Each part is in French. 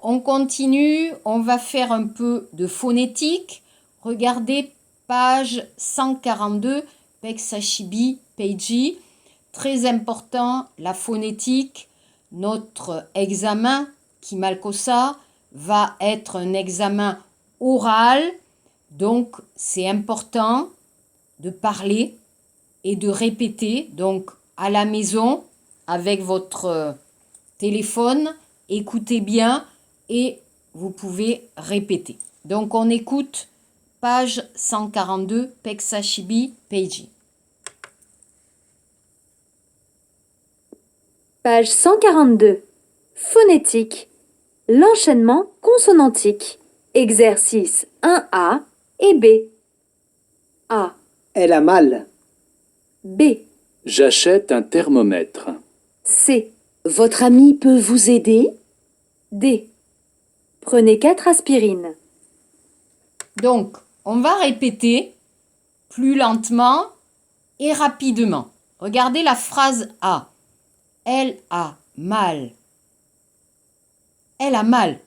on continue, on va faire un peu de phonétique. Regardez page 142, Peksashibi Peiji. Très important, la phonétique. Notre examen, Kimalkosa, va être un examen oral. Donc, c'est important de parler et de répéter. Donc, à la maison, avec votre téléphone, écoutez bien et vous pouvez répéter. Donc, on écoute page 142, Peksashibi Peiji. Page 142. Phonétique. L'enchaînement consonantique. Exercice 1A et B. A. Elle a mal. B. J'achète un thermomètre. C. Votre ami peut vous aider? D. Prenez 4 aspirines. Donc, on va répéter plus lentement et rapidement. Regardez la phrase A. Elle a mal. Elle a mal.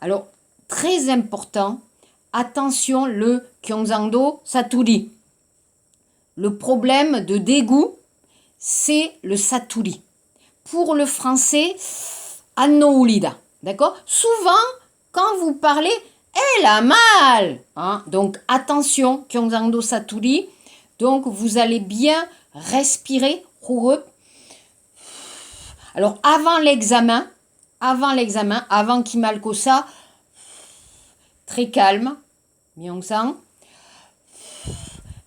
Alors, très important, attention le Kyongzangdo Saturi. Le problème de dégoût, c'est le Saturi. Pour le français, Annoulida. D'accord? Souvent, quand vous parlez, elle a mal. Hein? Donc, attention, Kyongzangdo Saturi. Donc, vous allez bien respirer. Alors, avant l'examen, avant Kimalkosa, très calme, Myeongsang,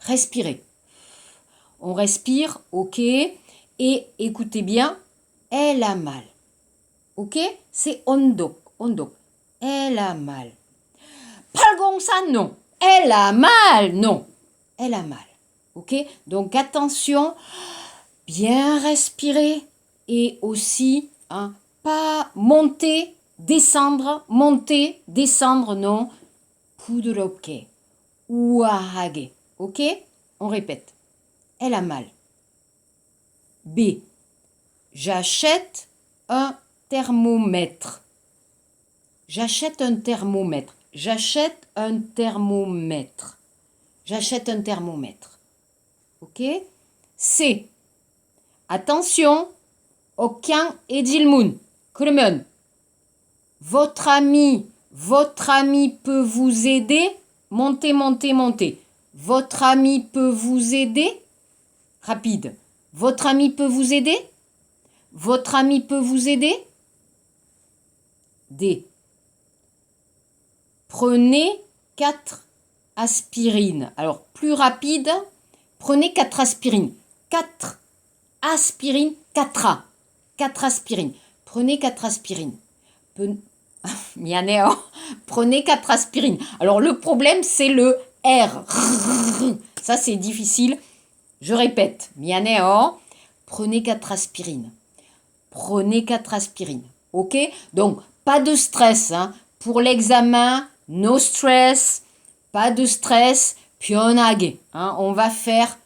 respirez. On respire, ok, et écoutez bien, elle a mal, ok, c'est ondok, elle a mal. Palgongsan, non, elle a mal, non, elle a mal, ok, donc attention, bien respirer et aussi, hein, pas monter, descendre, non, 부드럽게, 우아하게, ok, on répète. Elle a mal. B. J'achète un thermomètre. J'achète un thermomètre. J'achète un thermomètre. J'achète un thermomètre. Ok? C. Attention. Okyan et Jilmun. 그러면 votre ami peut vous aider. Montez. Votre ami peut vous aider. Rapide. Votre ami peut vous aider? Votre ami peut vous aider? D. Prenez 4 aspirines. Alors, plus rapide, prenez 4 aspirines. 4 aspirines, 4A. 4 aspirines. Prenez 4 aspirines. Prenez 4 aspirines. Alors, le problème, c'est le R. Ça, c'est difficile. Je répète, prenez 4 aspirines. Prenez 4 aspirines. Ok? Donc, pas de stress. Hein. Pour l'examen, no stress. Pas de stress. Pionage. Hein. On va faire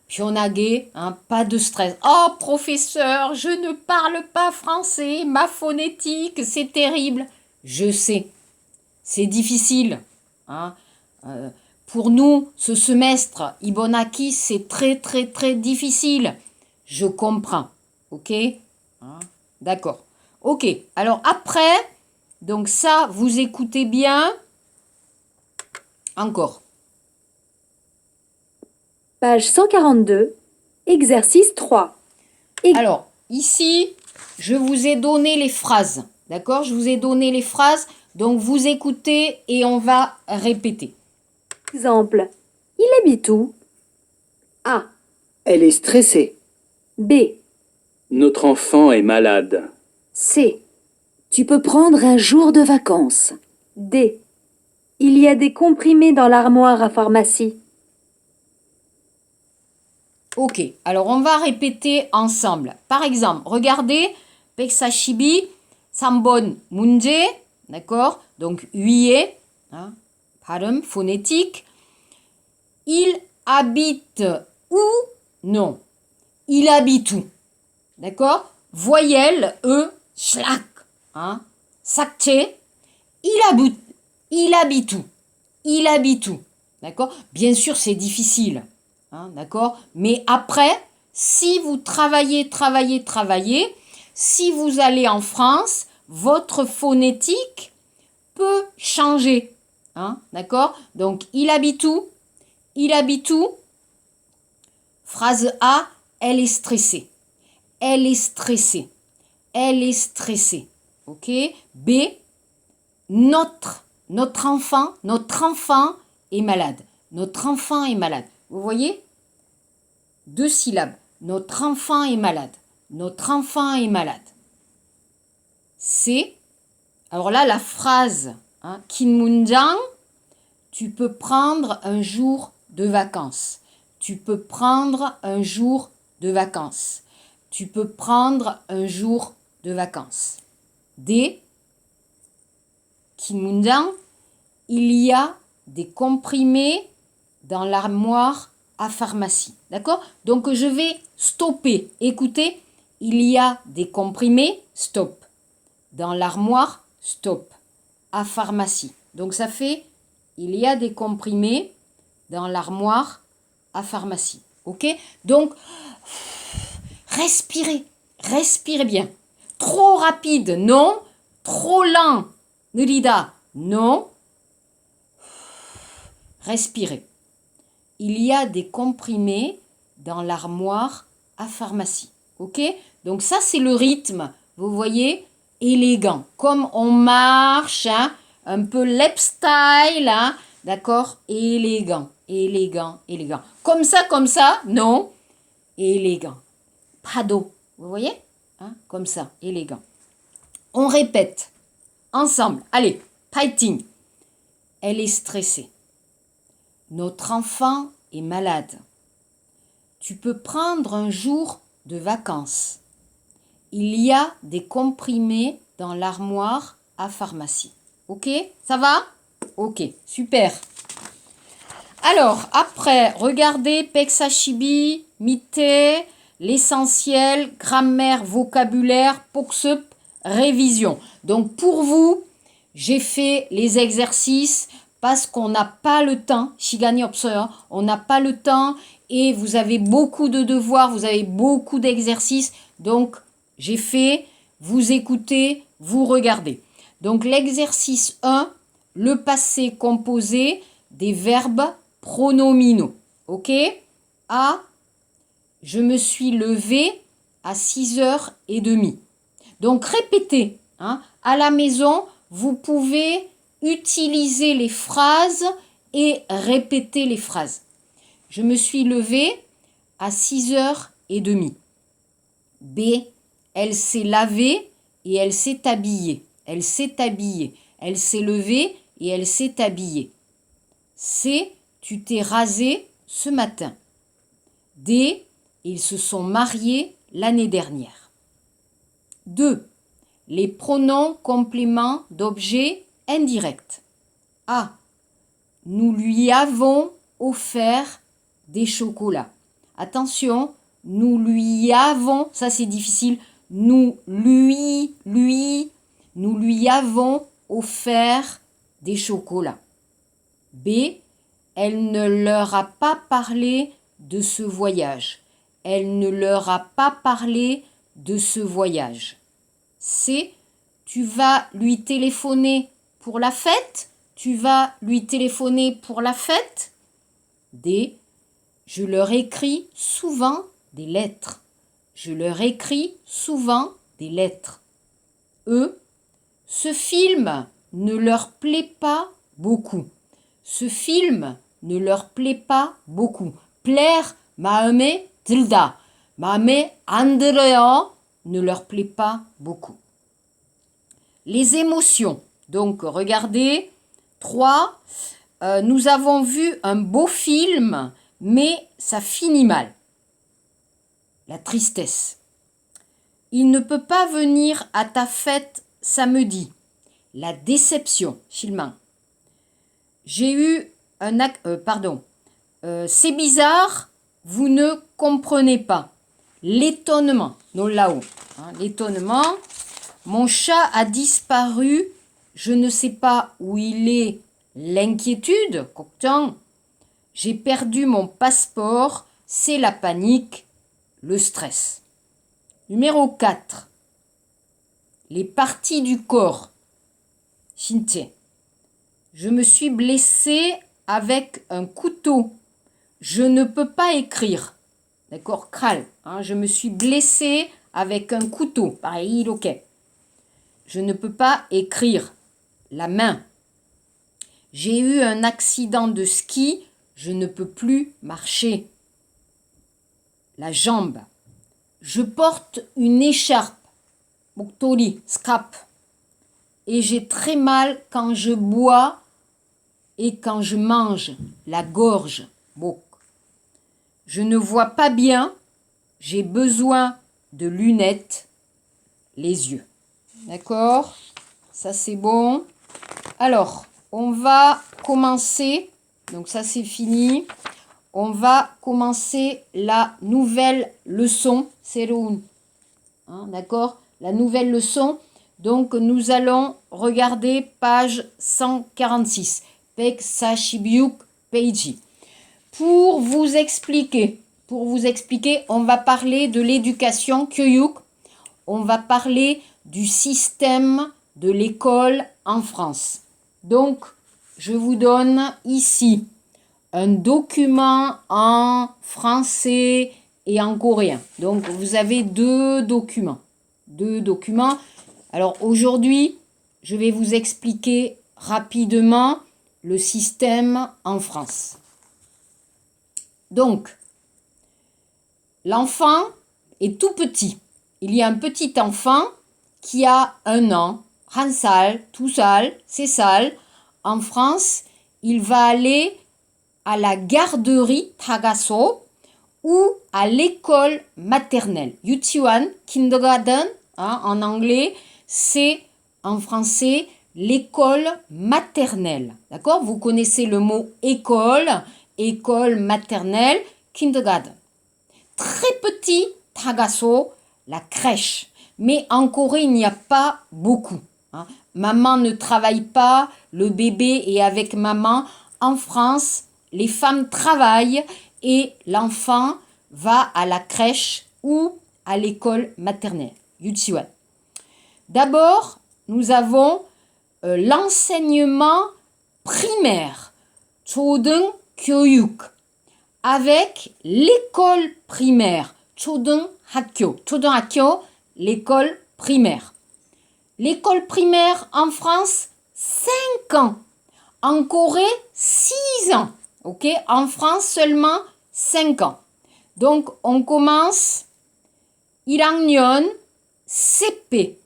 pionage. Hein. Pas de stress. Oh, professeur, je ne parle pas français. Ma phonétique, c'est terrible. Je sais. C'est difficile. Hein. Pour nous, ce semestre, Ibonaki, c'est très, très, très difficile. Je comprends. Ok? Hein? D'accord. Ok. Alors après, donc ça, vous écoutez bien. Encore. Page 142. Exercice 3. Alors, ici, je vous ai donné les phrases. D'accord? Je vous ai donné les phrases. Donc, vous écoutez et on va répéter. Exemple. Il habite où? A. Elle est stressée. B. Notre enfant est malade. C. Tu peux prendre un jour de vacances. D. Il y a des comprimés dans l'armoire à pharmacie. Ok, alors on va répéter ensemble. Par exemple, regardez, Peksashibi, Sambon, Munje, d'accord? Donc, huye, hein, 발음, phonétique. Il habite où? Non. Il habite où? D'accord? Voyelle, E, schlack, hein? Sakche, il habite où? Il habite où? D'accord? Bien sûr, c'est difficile. Hein, d'accord? Mais après, si vous travaillez, si vous allez en France, votre phonétique peut changer. Hein, d'accord? Donc, il habite où? Il habite où? Phrase A, elle est stressée. Elle est stressée. Elle est stressée. Ok? B, notre enfant est malade. Notre enfant est malade. Vous voyez? 2 syllabes. Notre enfant est malade. Notre enfant est malade. C. Alors là, la phrase, hein, Kinmunjang, tu peux prendre un jour de vacances. Tu peux prendre un jour de vacances. Tu peux prendre un jour de vacances. D. Kinmunjang, il y a des comprimés dans l'armoire à pharmacie. D'accord? Donc je vais stopper. Écoutez, il y a des comprimés, stop. Dans l'armoire, stop. À pharmacie. Donc ça fait, il y a des comprimés dans l'armoire à pharmacie. Ok? Donc, respirez. Respirez bien. Trop rapide, non. Trop lent, 느리다, non. Respirez. Il y a des comprimés dans l'armoire à pharmacie. Ok? Donc ça, c'est le rythme. Vous voyez? Élégant. Comme on marche, hein, un peu lap style, hein, d'accord? Élégant, élégant, élégant. Comme ça, non? Élégant. Pado. Vous voyez? Hein, comme ça, élégant. On répète. Ensemble. Allez, fighting. Elle est stressée. Notre enfant est malade. Tu peux prendre un jour de vacances. Il y a des comprimés dans l'armoire à pharmacie. Ok? Ça va? Ok, super. Alors, après, regardez Pexashibi, Mite, l'essentiel, grammaire, vocabulaire, Poksup, révision. Donc, pour vous, j'ai fait les exercices parce qu'on n'a pas le temps. Shigani Obsoyo, on n'a pas le temps et vous avez beaucoup de devoirs, vous avez beaucoup d'exercices. Donc, j'ai fait, vous écoutez, vous regardez. Donc, l'exercice 1, le passé composé des verbes pronominaux. Ok? A, je me suis levée à 6h30. Donc, répétez. Hein. À la maison, vous pouvez utiliser les phrases et répéter les phrases. Je me suis levée à 6h30. B, elle s'est lavée et elle s'est habillée. Elle s'est habillée. Elle s'est levée et elle s'est habillée. C, tu t'es rasé ce matin. D, ils se sont mariés l'année dernière. 2. Les pronoms compléments d'objet indirect. A. Nous lui avons offert des chocolats. Attention, nous lui avons, ça c'est difficile, nous lui avons offert des chocolats. B. Elle ne leur a pas parlé de ce voyage. Elle ne leur a pas parlé de ce voyage. C. Tu vas lui téléphoner pour la fête? Tu vas lui téléphoner pour la fête? D. Je leur écris souvent des lettres. Je leur écris souvent des lettres. E. Ce film ne leur plaît pas beaucoup. Ce film ne leur plaît pas beaucoup. Plaire, 마음에 들다. 마음에 안 들어요. Ne leur plaît pas beaucoup. Les émotions. Donc, regardez. 3. Nous avons vu un beau film, mais ça finit mal. La tristesse. Il ne peut pas venir à ta fête samedi. La déception. 실망. J'ai eu un c'est bizarre, vous ne comprenez pas. L'étonnement. 놀라움. L'étonnement. Mon chat a disparu. Je ne sais pas où il est. L'inquiétude. 걱정. J'ai perdu mon passeport. C'est la panique. Le stress. Numéro 4. Les parties du corps. 신체. Je me suis blessé avec un couteau. Je ne peux pas écrire. D'accord, kral. Je me suis blessé avec un couteau. Pareil, ok. Je ne peux pas écrire. La main. J'ai eu un accident de ski. Je ne peux plus marcher. La jambe. Je porte une écharpe. 목도리, scrap. Et j'ai très mal quand je bois et quand je mange. La gorge. 목. Je ne vois pas bien. J'ai besoin de lunettes. Les yeux. D'accord? Ça, c'est bon. Alors, on va commencer. Donc, ça, c'est fini. On va commencer la nouvelle leçon. 새로운. D'accord? La nouvelle leçon. Donc, nous allons regarder page 146. 146 page. Pour vous expliquer, on va parler de l'éducation, 교육. On va parler du système de l'école en France. Donc, je vous donne ici un document en français et en coréen. Donc, vous avez deux documents. Alors, aujourd'hui, je vais vous expliquer rapidement le système en France. Donc, l'enfant est tout petit. Il y a un petit enfant qui a 1 an, 한 살, 2 살, 3 살. En France, il va aller à la garderie 타가소 ou à l'école maternelle. 유치원, kindergarten, en anglais, c'est en français l'école maternelle. D'accord? Vous connaissez le mot école maternelle, kindergarten. Très petit, 타가소, la crèche. Mais en Corée, il n'y a pas beaucoup. Maman ne travaille pas, le bébé est avec maman. En France, les femmes travaillent et l'enfant va à la crèche ou à l'école maternelle. 유치원. D'abord, nous avons l'enseignement primaire. 초등교육. Avec l'école primaire. 초등학교. 초등학교, l'école primaire. L'école primaire en France, 5 ans. En Corée, 6 ans. Ok? En France, seulement 5 ans. Donc, on commence 1학년 CP.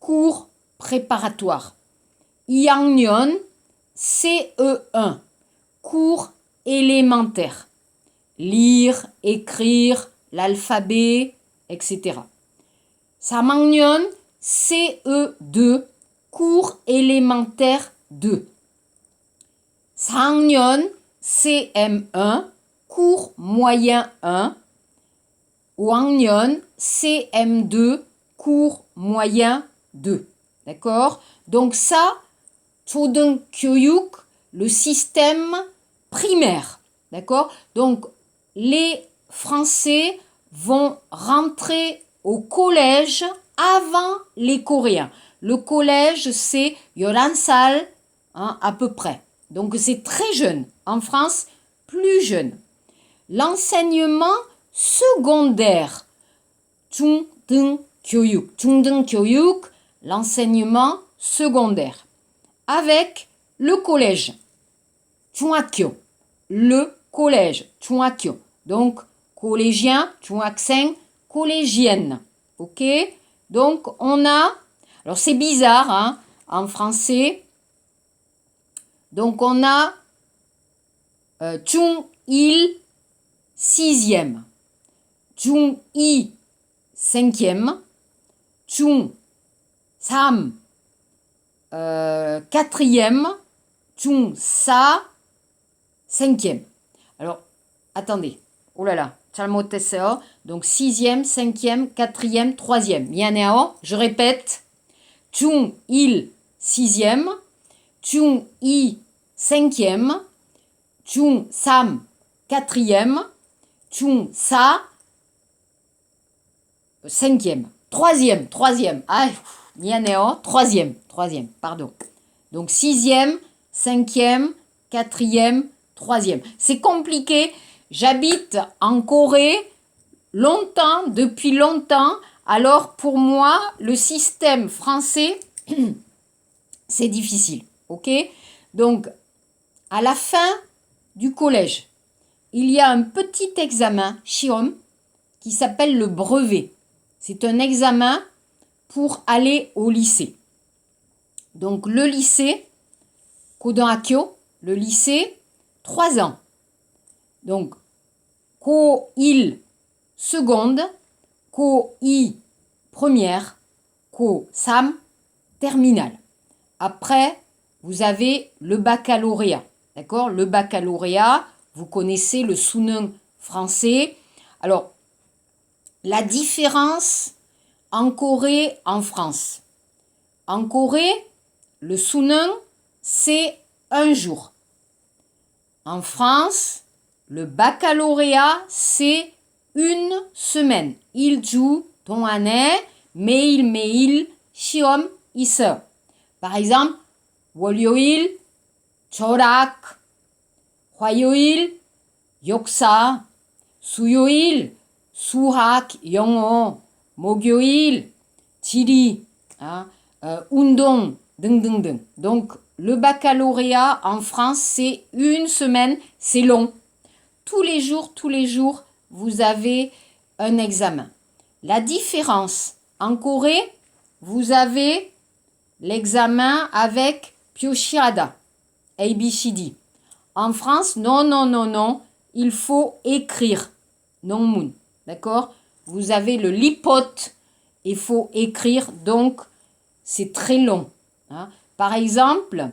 Cours préparatoire. 2학년 CE1. Cours élémentaire. Lire, écrire, l'alphabet, etc. 3학년 CE2. Cours élémentaire 2. 4학년 CM1. Cours moyen 1. 5학년 CM2. Cours moyen 2. D'accord? Donc ça, 초등교육, le système primaire. D'accord? Donc les Français vont rentrer au collège avant les Coréens. Le collège, c'est 11살, à peu près. Donc c'est très jeune. En France, plus jeune. L'enseignement secondaire. 중등교육. 중등교육, l'enseignement secondaire. Avec le collège. 중학교. Le collège. 중학교. Donc, collégien, 중학생, collégienne. Ok? Donc, on a... Alors, c'est bizarre, en français. Donc, on a 중1, 6e. 중2, 5e. 중3, 4e. 중4, 5e. Alors, attendez. Oh là là. 잘못했어요. Donc, 6e, 5e, 4e, 3e. 미안해요. Je répète. 중1, 6e. 중2, 5e. 중3, 4e. 중4, 5e. Troisième. Ah, 미안해요. Troisième, pardon. Donc, 6e, 5e, 4e, 3e. C'est compliqué. J'habite en Corée depuis longtemps. Alors, pour moi, le système français, c'est difficile. Ok? Donc, à la fin du collège, il y a un petit examen, 시험, qui s'appelle le brevet. C'est un examen pour aller au lycée. Donc, le lycée, 고등학교, le lycée, 3 ans. Donc, 고1 seconde, 고2 première, 고3 terminale. Après, vous avez le baccalauréat. D'accord? Le baccalauréat, vous connaissez le 수능 français. Alors, la différence en Corée, en France. En Corée, le 수능, c'est un jour. En France, le baccalauréat, c'est une semaine. 일주 동안에 매일 시험 있어요. Par exemple, 월요일 철학, 화요일 역사, 수요일 수학, 영어, 목요일 지리, 운동, 등등등. Donc, le baccalauréat en France, c'est une semaine, c'est long. Tous les jours, vous avez un examen. La différence, en Corée, vous avez l'examen avec Pyoshirada, ABCD. En France, non, il faut écrire. Non, d'accord? Vous avez le lipote, il faut écrire, donc c'est très long. Hein. Par exemple,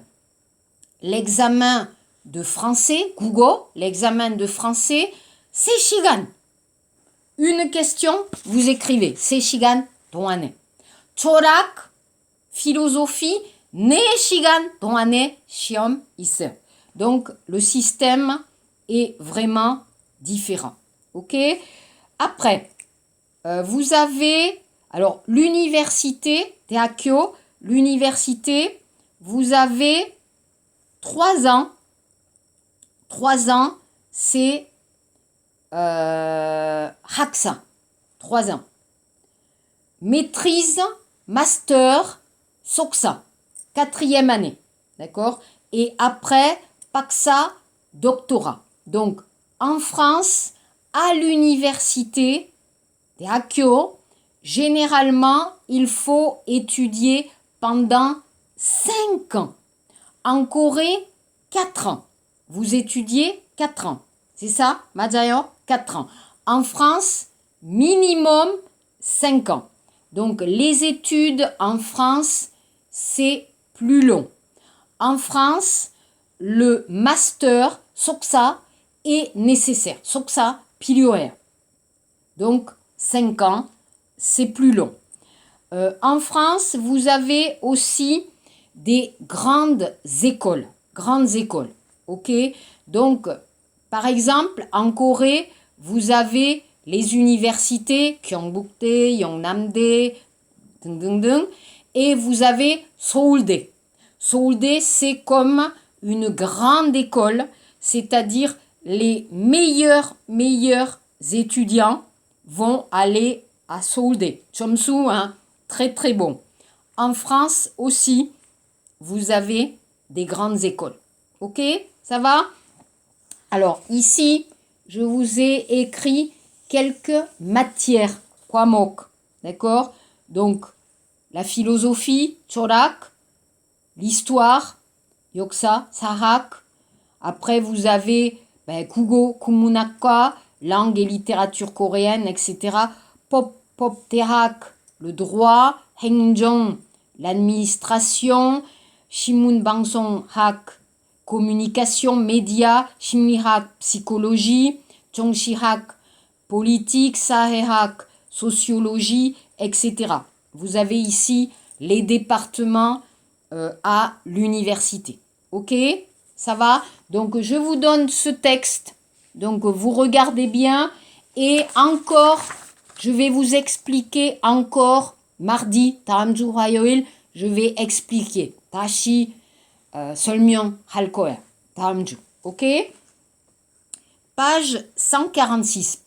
l'examen de français, 국어, l'examen de français, 3시간. Une question, vous écrivez. 3시간 동안에. 철학, philosophie, 4시간 동안에 시험 있어요. Donc, le système est vraiment différent. Ok? Après, vous avez, alors, l'université, 대학교, l'université, vous avez 3 ans. 3 ans, c'est 학사. 3 ans. Maîtrise, master, 석사. 4e année. D'accord? Et après, 박사, doctorat. Donc, en France, à l'université, 대학교, généralement, il faut étudier pendant 5 ans. En Corée, 4 ans. Vous étudiez 4 ans. C'est ça, 맞아요? 4 ans. En France, minimum 5 ans. Donc, les études en France, c'est plus long. En France, le master, 석사, est nécessaire. 석사, 필요해요. Donc, 5 ans, c'est plus long. En France, vous avez aussi des grandes écoles. Ok? Donc, par exemple, en Corée, vous avez les universités, Gyeongbukdae, Yeongnamdae, et vous avez Seouldae. Seouldae, c'est comme une grande école, c'est-à-dire les meilleurs étudiants vont aller à Seouldae. 점수, très très bon. En France aussi, vous avez des grandes écoles. Ok? Ça va? Alors ici, je vous ai écrit quelques matières. 과목. D'accord? Donc, la philosophie, 철학, l'histoire, 역사, 사학. Après, vous avez 국어, 국문학과, langue et littérature coréenne, etc. 법대학, le droit, 행정, l'administration, 신문방송학, communication, médias, 심리학, psychologie, 정치학, politique, sahéhak, sociologie, etc. Vous avez ici les départements à l'université. Ok? Ça va? Donc, je vous donne ce texte. Donc, vous regardez bien. Et encore, je vais vous expliquer encore mardi, 다음 주 화요일, je vais expliquer. 다시 설명할 거야. 다음 주. Ok? Page 146.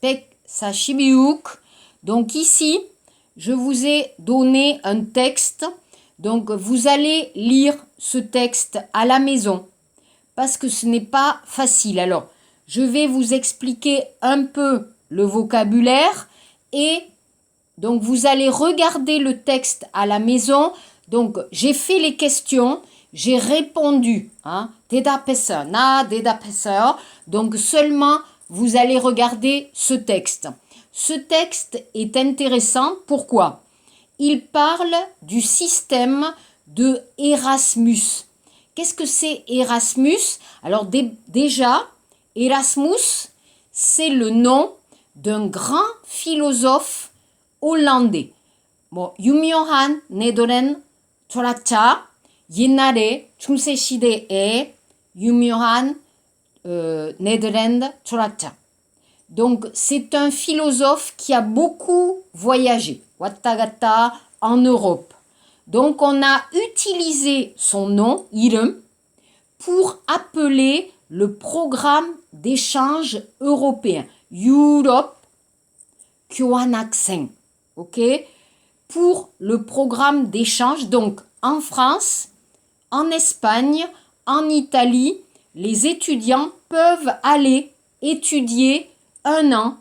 146. Donc ici, je vous ai donné un texte. Donc, vous allez lire ce texte à la maison parce que ce n'est pas facile. Alors, je vais vous expliquer un peu le vocabulaire et donc vous allez regarder le texte à la maison. Donc, j'ai fait les questions, j'ai répondu. 대답했어요. 나 대답했어요. Donc, seulement, vous allez regarder ce texte. Ce texte est intéressant. Pourquoi? Il parle du système de Erasmus. Qu'est-ce que c'est Erasmus? Alors déjà, Erasmus, c'est le nom d'un grand philosophe hollandais. 유명한 네더랜드 철학자, 옛날에 중세 시대에 유명한 네더랜드 철학자. Donc, c'est un philosophe qui a beaucoup voyagé, 왔다 갔다, en Europe. Donc, on a utilisé son nom, 이름, pour appeler le programme d'échange européen. Europe 교환학생. Ok? Pour le programme d'échange, donc en France, en Espagne, en Italie, les étudiants peuvent aller étudier 1 an,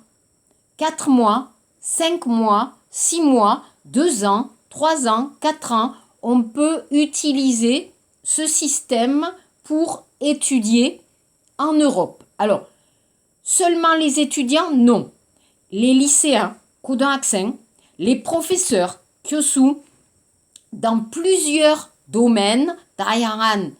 4 mois, 5 mois, 6 mois, 2 ans, 3 ans, 4 ans. On peut utiliser ce système pour étudier en Europe. Alors, seulement les étudiants? Non. Les lycéens, 고등학생, les professeurs, 교수, dans plusieurs domaines, 다양한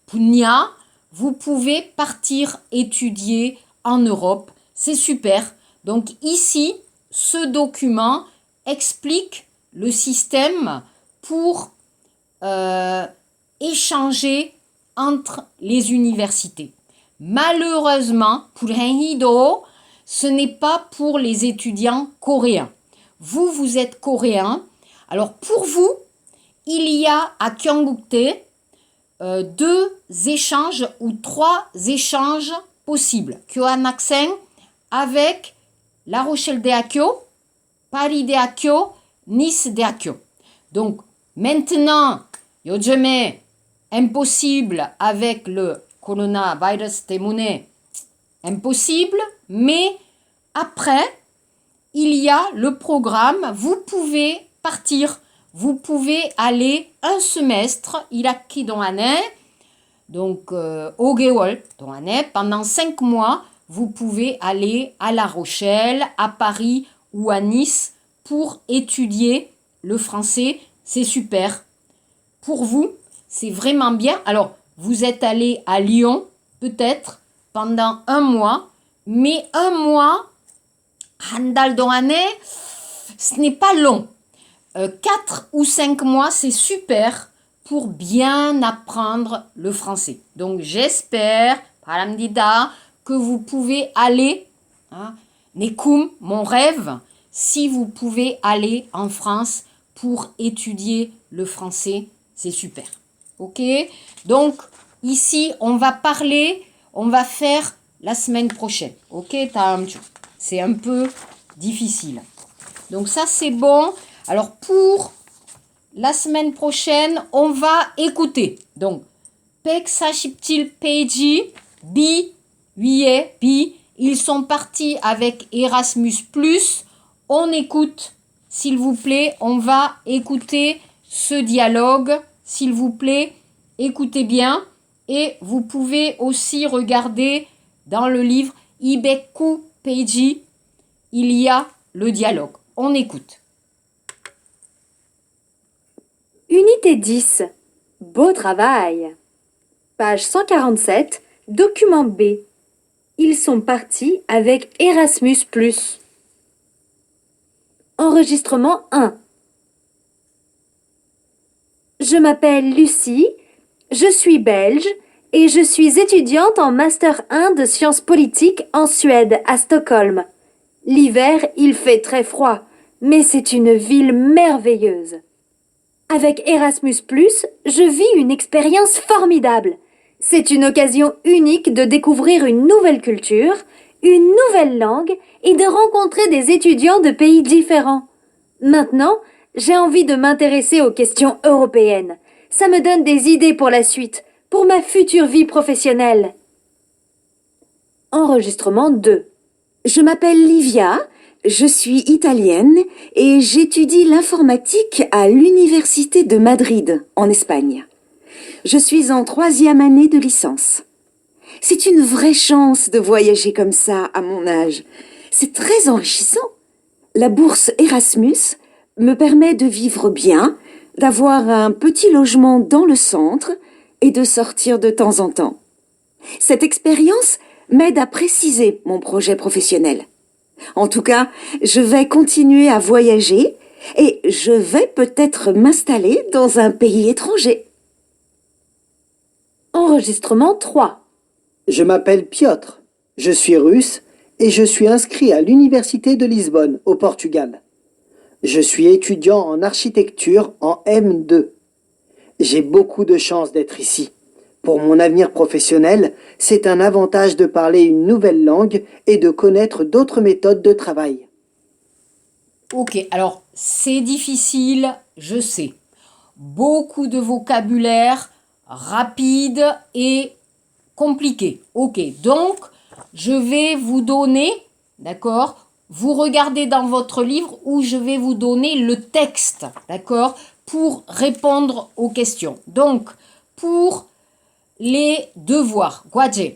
분야, vous pouvez partir étudier en Europe. C'est super. Donc ici, ce document explique le système pour échanger entre les universités. Malheureusement, 불행히도, ce n'est pas pour les étudiants coréens. Vous êtes coréen. Alors pour vous, il y a à Gyeonggukdae 2 échanges ou 3 échanges possibles. 교환학생 avec La Rochelle 대학교, Paris 대학교, Nice 대학교. Donc maintenant, 요즘에 impossible avec le coronavirus 때문에 impossible, mais après, il y a le programme, vous pouvez partir, vous pouvez aller un semestre, 1학기 동안에, donc 5개월 동안에, pendant 5 mois, vous pouvez aller à La Rochelle, à Paris ou à Nice pour étudier le français. C'est super. Pour vous, c'est vraiment bien. Alors, vous êtes allé à Lyon, peut-être, pendant 1 mois, mais 1 mois, 한 달 동안에, ce n'est pas long. 4 ou 5 mois, c'est super pour bien apprendre le français. Donc, j'espère, 바랍니다, que vous pouvez aller, Nekum, mon rêve, si vous pouvez aller en France pour étudier le français, c'est super. Ok? Donc, ici, on va faire la semaine prochaine. Ok? C'est un peu difficile. Donc, ça, c'est bon. Alors, pour la semaine prochaine, on va écouter. Donc, 147 페이지, B, 위에, B, ils sont partis avec Erasmus+. On écoute, s'il vous plaît, on va écouter ce dialogue. S'il vous plaît, écoutez bien. Et vous pouvez aussi regarder dans le livre 209 페이지, il y a le dialogue. On écoute. Unité 10. Beau travail. Page 147, document B. Ils sont partis avec Erasmus+. Enregistrement 1. Je m'appelle Lucie, je suis belge et je suis étudiante en Master 1 de sciences politiques en Suède, à Stockholm. L'hiver, il fait très froid, mais c'est une ville merveilleuse. Avec Erasmus+, je vis une expérience formidable. C'est une occasion unique de découvrir une nouvelle culture, une nouvelle langue et de rencontrer des étudiants de pays différents. Maintenant, j'ai envie de m'intéresser aux questions européennes. Ça me donne des idées pour la suite, pour ma future vie professionnelle. Enregistrement 2. Je m'appelle Livia, je suis italienne et j'étudie l'informatique à l'Université de Madrid, en Espagne. Je suis en 3e année de licence. C'est une vraie chance de voyager comme ça à mon âge. C'est très enrichissant. La bourse Erasmus me permet de vivre bien, d'avoir un petit logement dans le centre et de sortir de temps en temps. Cette expérience m'aide à préciser mon projet professionnel. En tout cas, je vais continuer à voyager et je vais peut-être m'installer dans un pays étranger. Enregistrement 3. Je m'appelle Piotr, je suis russe et je suis inscrit à l'Université de Lisbonne, au Portugal. Je suis étudiant en architecture en M2. J'ai beaucoup de chance d'être ici. Pour mon avenir professionnel, c'est un avantage de parler une nouvelle langue et de connaître d'autres méthodes de travail. Ok, alors c'est difficile, je sais. Beaucoup de vocabulaire rapide et compliqué. Ok, donc je vais vous donner, d'accord, vous regardez dans votre livre où je vais vous donner le texte, d'accord, pour répondre aux questions. Donc, pour les devoirs, Guadje,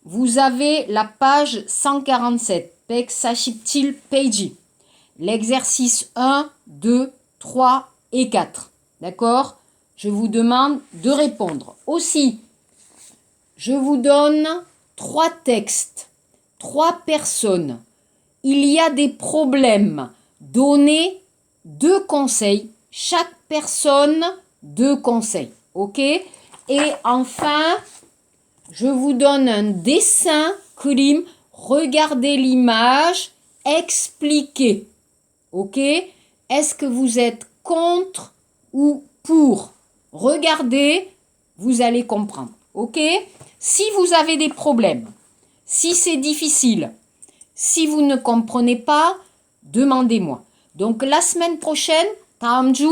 vous avez la page 147, Pek Sashiptil Peiji, l'exercice 1, 2, 3 et 4, d'accord? Je vous demande de répondre. Aussi, je vous donne 3 textes, 3 personnes. Il y a des problèmes. Donnez 2 conseils. Chaque personne, 2 conseils. Ok? Et enfin, je vous donne un dessin, Kulim. Regardez l'image. Expliquez. Ok? Est-ce que vous êtes contre ou pour? Regardez, vous allez comprendre. Ok? Si vous avez des problèmes, si c'est difficile, si vous ne comprenez pas, demandez-moi. Donc la semaine prochaine, Tamju,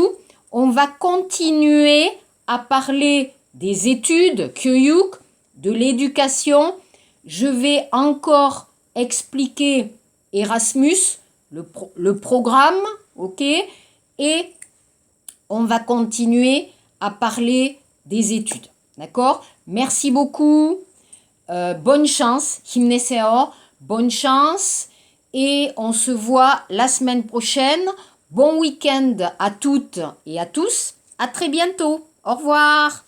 on va continuer à parler des études, Kyuyuk, de l'éducation. Je vais encore expliquer Erasmus, le programme, ok? Et on va continuer à parler des études, d'accord? Merci beaucoup. Bonne chance, Himneseo. Bonne chance et on se voit la semaine prochaine. Bon week-end à toutes et à tous. À très bientôt. Au revoir.